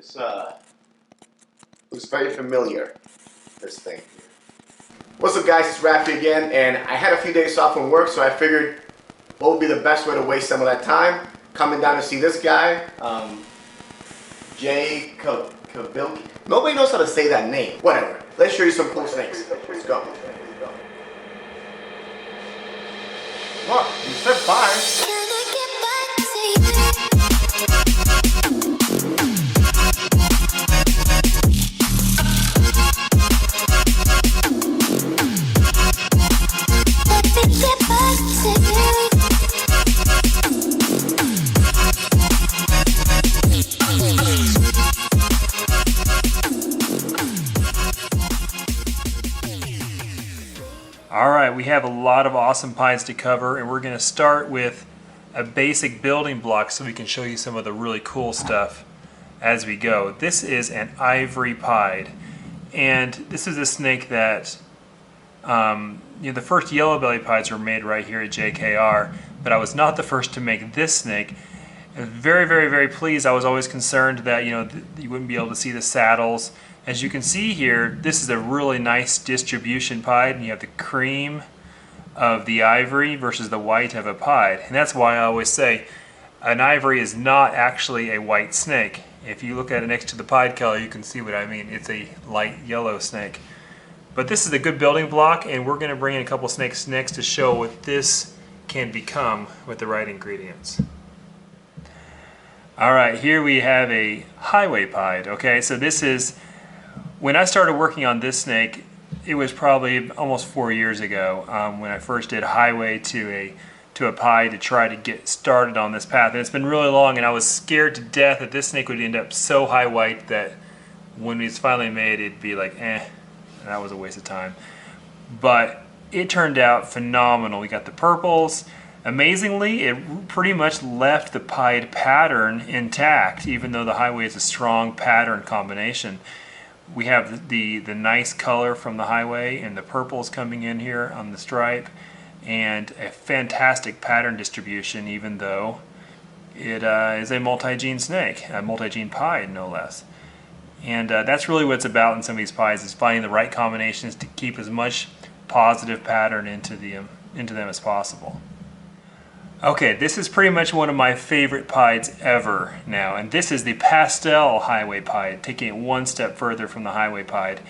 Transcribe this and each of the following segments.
This looks very familiar, this thing. What's up guys, it's Raphy again, and I had a few days off from work, so I figured what would be the best way to waste some of that time? Coming down to see this guy, J Kobylka. Nobody knows how to say that name. Whatever. Let's show you some cool snakes. Let's go. Look, you said bye. Alright, we have a lot of awesome pieds to cover, and we're going to start with a basic building block so we can show you some of the really cool stuff as we go. This is an Ivory Pied, and this is a snake that the first yellow belly pieds were made right here at JKR, but I was not the first to make this snake. I was very pleased. I was always concerned that you wouldn't be able to see the saddles. As you can see here, this is a really nice distribution pied, and you have the cream of the ivory versus the white of a pied. And that's why I always say an ivory is not actually a white snake. If you look at it next to the pied color, you can see what I mean. It's a light yellow snake. But this is a good building block, and we're going to bring in a couple snakes next to show what this can become with the right ingredients. Alright, here we have a highway pied. Okay, so this is, when I started working on this snake, it was probably almost 4 years ago when I first did highway to a pied to try to get started on this path. And it's been really long, and I was scared to death that this snake would end up so high white that when it's finally made, it'd be like, and that was a waste of time. But it turned out phenomenal. We got the purples. Amazingly, it pretty much left the pied pattern intact, even though the highway is a strong pattern combination. We have the nice color from the highway and the purples coming in here on the stripe, and a fantastic pattern distribution, even though it is a multi-gene snake, a multi-gene pied no less. And that's really what it's about in some of these pieds, is finding the right combinations to keep as much positive pattern into them as possible. Okay, this is pretty much one of my favorite pieds ever now, and this is the Pastel highway pied, taking it one step further from the highway pied.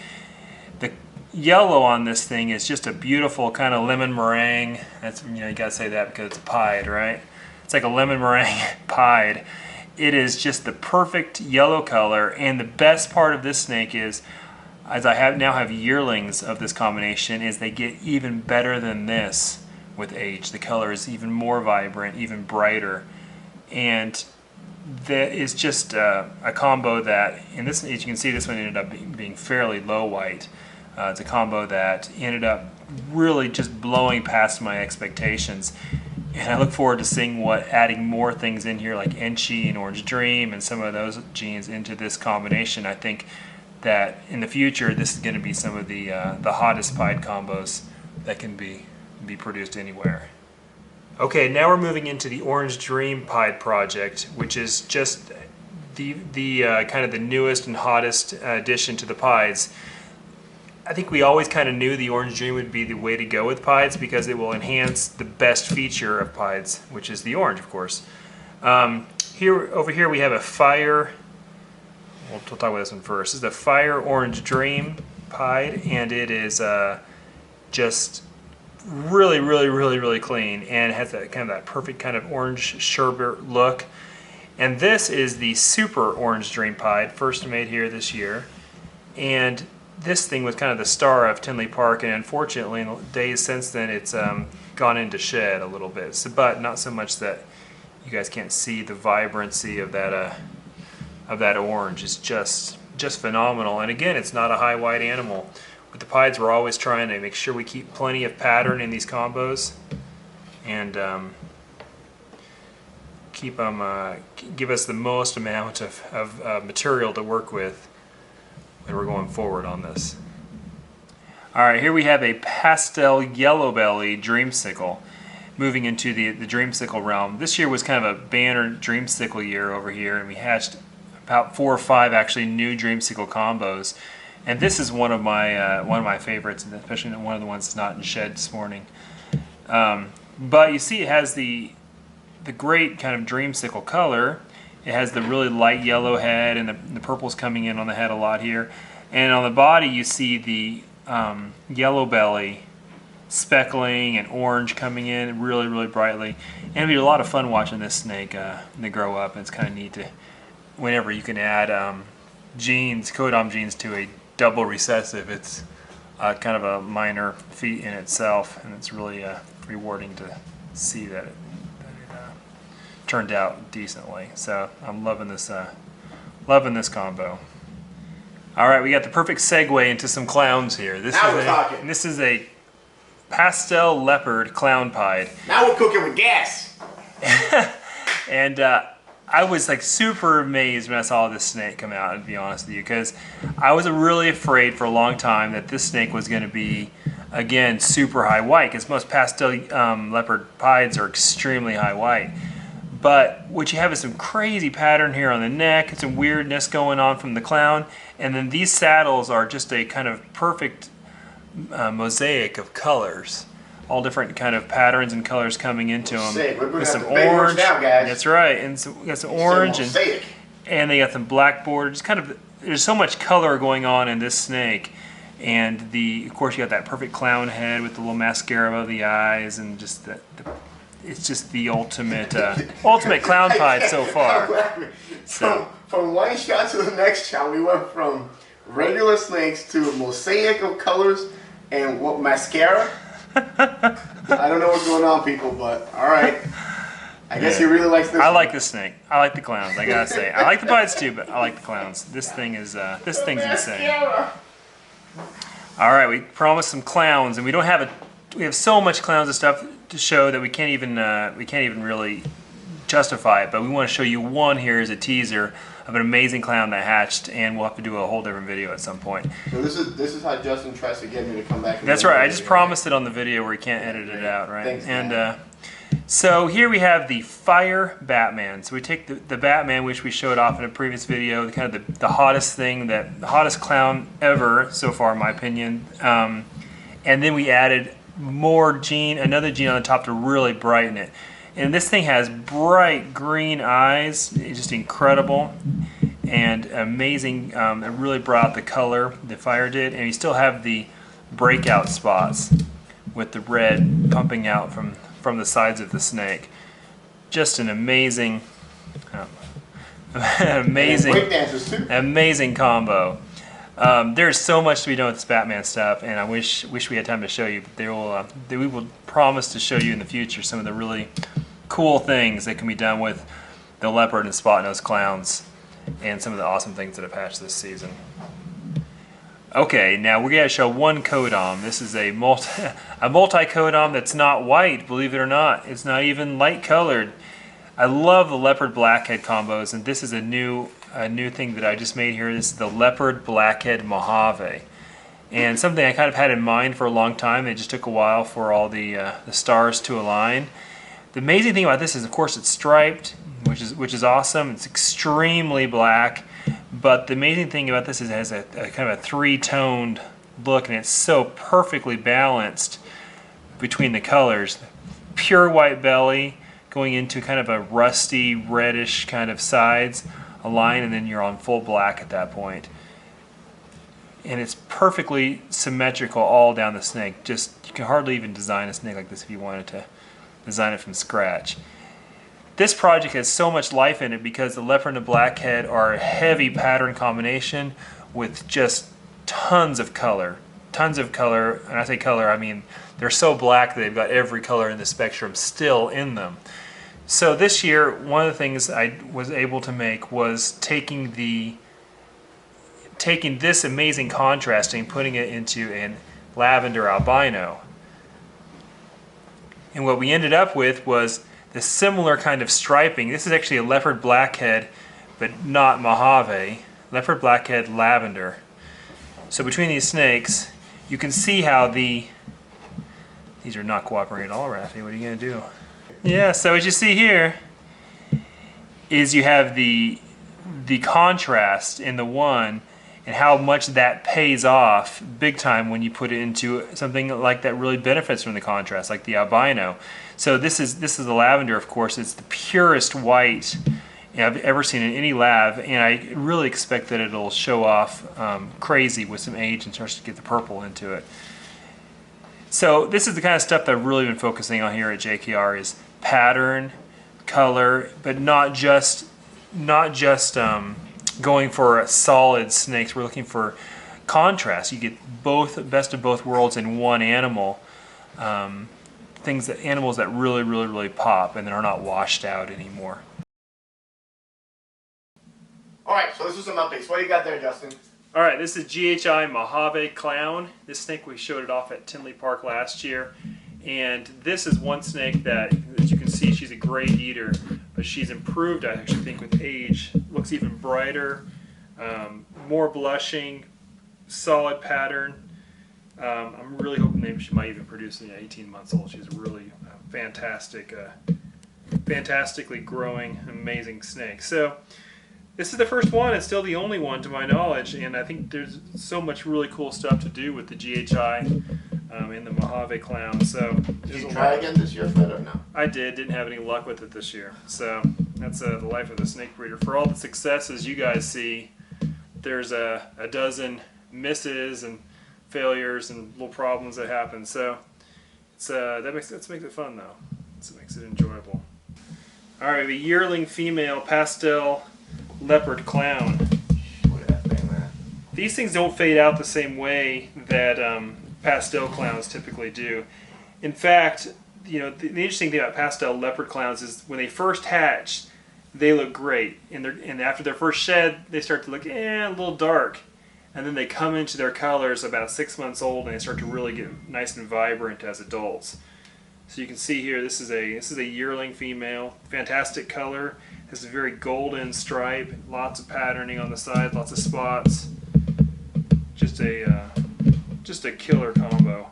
The yellow on this thing is just a beautiful kind of lemon meringue. That's, you gotta say that because it's a pied, right? It's like a lemon meringue pied. It is just the perfect yellow color, and the best part of this snake is, as I now have yearlings of this combination, is they get even better than this. With age, the color is even more vibrant, even brighter, and that is just a combo that, in this, as you can see, this one ended up being fairly low white. It's a combo that ended up really just blowing past my expectations, and I look forward to seeing adding more things in here like Enchi and Orange Dream and some of those genes into this combination. I think that in the future this is going to be some of the hottest pied combos that can be produced anywhere. Okay, now we're moving into the Orange Dream Pied project, which is just the kind of the newest and hottest addition to the pieds. I think we always kind of knew the Orange Dream would be the way to go with pieds because it will enhance the best feature of pieds, which is the orange, of course. Over here we have a Fire. We'll talk about this one first. This is the Fire Orange Dream Pied, and it is just really clean, and it has that kind of perfect kind of orange sherbet look. And this is the Super Orange Dream Pied, first made here this year, and this thing was kind of the star of Tinley Park, and unfortunately in the days since then it's gone into shed a little bit, but not so much that you guys can't see the vibrancy of that orange. It's just phenomenal. And again, it's not a high white animal. With the pieds, we're always trying to make sure we keep plenty of pattern in these combos, and keep them, give us the most amount of material to work with when we're going forward on this. Alright, here we have a Pastel Yellow Belly DreamSicle, moving into the DreamSicle realm. This year was kind of a banner DreamSicle year over here, and we hatched about 4 or 5 actually new DreamSicle combos, and this is one of my favorites, and especially one of the ones that's not in shed this morning. But you see, it has the great kind of DreamSicle color. It has the really light yellow head, and the purple's coming in on the head a lot here. And on the body, you see the yellow belly speckling and orange coming in really, really brightly. And it'll be a lot of fun watching this snake they grow up. And it's kind of neat to, whenever you can add codom genes to a double recessive, it's kind of a minor feat in itself, and it's really rewarding to see that it turned out decently. So I'm loving this combo. All right, we got the perfect segue into some clowns here. This is a Pastel Leopard clown pied. Now we're cooking with gas. And I was like super amazed when I saw this snake come out, to be honest with you, because I was really afraid for a long time that this snake was going to be, again, super high white, because most Pastel Leopard pieds are extremely high white. But what you have is some crazy pattern here on the neck, and some weirdness going on from the clown, and then these saddles are just a kind of perfect mosaic of colors. All different kind of patterns and colors coming into them. With some orange. Now, guys. That's right, and we got some orange, and they got some black border. Just kind of, there's so much color going on in this snake, and of course you got that perfect clown head with the little mascara above the eyes, and just it's just the ultimate ultimate clown pied so far. So from one shot to the next shot, we went from regular snakes to a mosaic of colors and what mascara. I don't know what's going on, people, but all right. I guess he really likes this. I like this snake. I like the clowns. I gotta say, I like the pieds too, but I like the clowns. This thing's insane. All right, we promised some clowns, and we have so much clowns and stuff to show that we can't even really justify it. But we want to show you one here as a teaser of an amazing clown that hatched, and we'll have to do a whole different video at some point. So this is how Justin tries to get me to come back. That's right. I just promised it on the video where he can't edit it out, right? Thanks, and so here we have the Fire Batman. So we take the Batman, which we showed off in a previous video, kind of the hottest thing, the hottest clown ever so far, in my opinion. And then we added another gene on the top to really brighten it. And this thing has bright green eyes. It's just incredible and amazing. It really brought out the color the Fire did, and you still have the breakout spots with the red pumping out from the sides of the snake. Just an amazing amazing combo. There's so much to be done with this Batman stuff, and I wish we had time to show you. But we will promise to show you in the future some of the really cool things that can be done with the Leopard and Spot-Nose clowns, and some of the awesome things that have hatched this season. Okay, now we're going to show one codom. This is a multi-codom that's not white, believe it or not. It's not even light colored. I love the Leopard BlackHead combos, and this is a new thing that I just made here. This is the Leopard BlackHead Mojave, and something I kind of had in mind for a long time. It just took a while for all the stars to align. The amazing thing about this is, of course, it's striped, which is awesome. It's extremely black, but the amazing thing about this is it has a kind of a three-toned look, and it's so perfectly balanced between the colors. Pure white belly going into kind of a rusty reddish kind of sides, a line, and then you're on full black at that point. And it's perfectly symmetrical all down the snake. Just, you can hardly even design a snake like this if you wanted to design it from scratch. This project has so much life in it because the Leopard and the BlackHead are a heavy pattern combination with just tons of color. Tons of color, and I say color, I mean they're so black that they've got every color in the spectrum still in them. So this year, one of the things I was able to make was taking this amazing contrasting, putting it into a Lavender Albino. And what we ended up with was the similar kind of striping. This is actually a Leopard BlackHead, but not Mojave. Leopard BlackHead Lavender. So between these snakes, you can see how these are not cooperating at all, Raphy. What are you going to do? Yeah, so as you see here, is you have the the contrast in the one and how much that pays off big time when you put it into something like that really benefits from the contrast, like the albino. So this is the lavender, of course. It's the purest white I've ever seen in any lav, and I really expect that it'll show off crazy with some age and starts to get the purple into it. So this is the kind of stuff that I've really been focusing on here at JKR, is pattern, color, but not just going for solid snakes. We're looking for contrast. You get both, best of both worlds in one animal. Animals that really pop and that are not washed out anymore. All right, so this is some updates. What do you got there, Justin? All right, this is GHI Mojave Clown. This snake, we showed it off at Tinley Park last year. And this is one snake that, as you can see, she's a great eater, but she's improved, I actually think, with age. Looks even brighter, more blushing, solid pattern. I'm really hoping maybe she might even produce at 18 months old. She's a really fantastic, fantastically growing, amazing snake. So this is the first one. It's still the only one to my knowledge, and I think there's so much really cool stuff to do with the GHI in the Mojave Clown. So did you try again this year, Fred, or no? I didn't have any luck with it this year. So that's the life of the snake breeder. For all the successes you guys see, there's a dozen misses and failures and little problems that happen. So it's that makes it fun though. It makes it enjoyable. All right, a yearling female pastel leopard clown. Look at that thing, man. These things don't fade out the same way that pastel clowns typically do. In fact, you know, the interesting thing about pastel leopard clowns is when they first hatch, they look great, and after their first shed, they start to look a little dark, and then they come into their colors about 6 months old, and they start to really get nice and vibrant as adults. So you can see here, this is a yearling female, fantastic color, has a very golden stripe, lots of patterning on the side, lots of spots. Just a killer combo.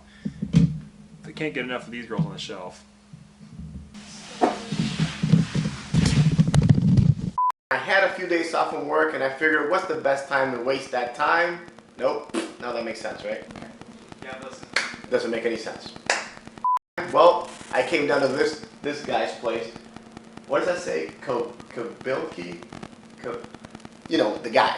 They can't get enough of these girls on the shelf. I had a few days off from work, and I figured, what's the best time to waste that time? Nope. Now that makes sense, right? Yeah, listen. Doesn't make any sense. Well, I came down to this guy's place. What does that say? Kobylka? You know, the guy.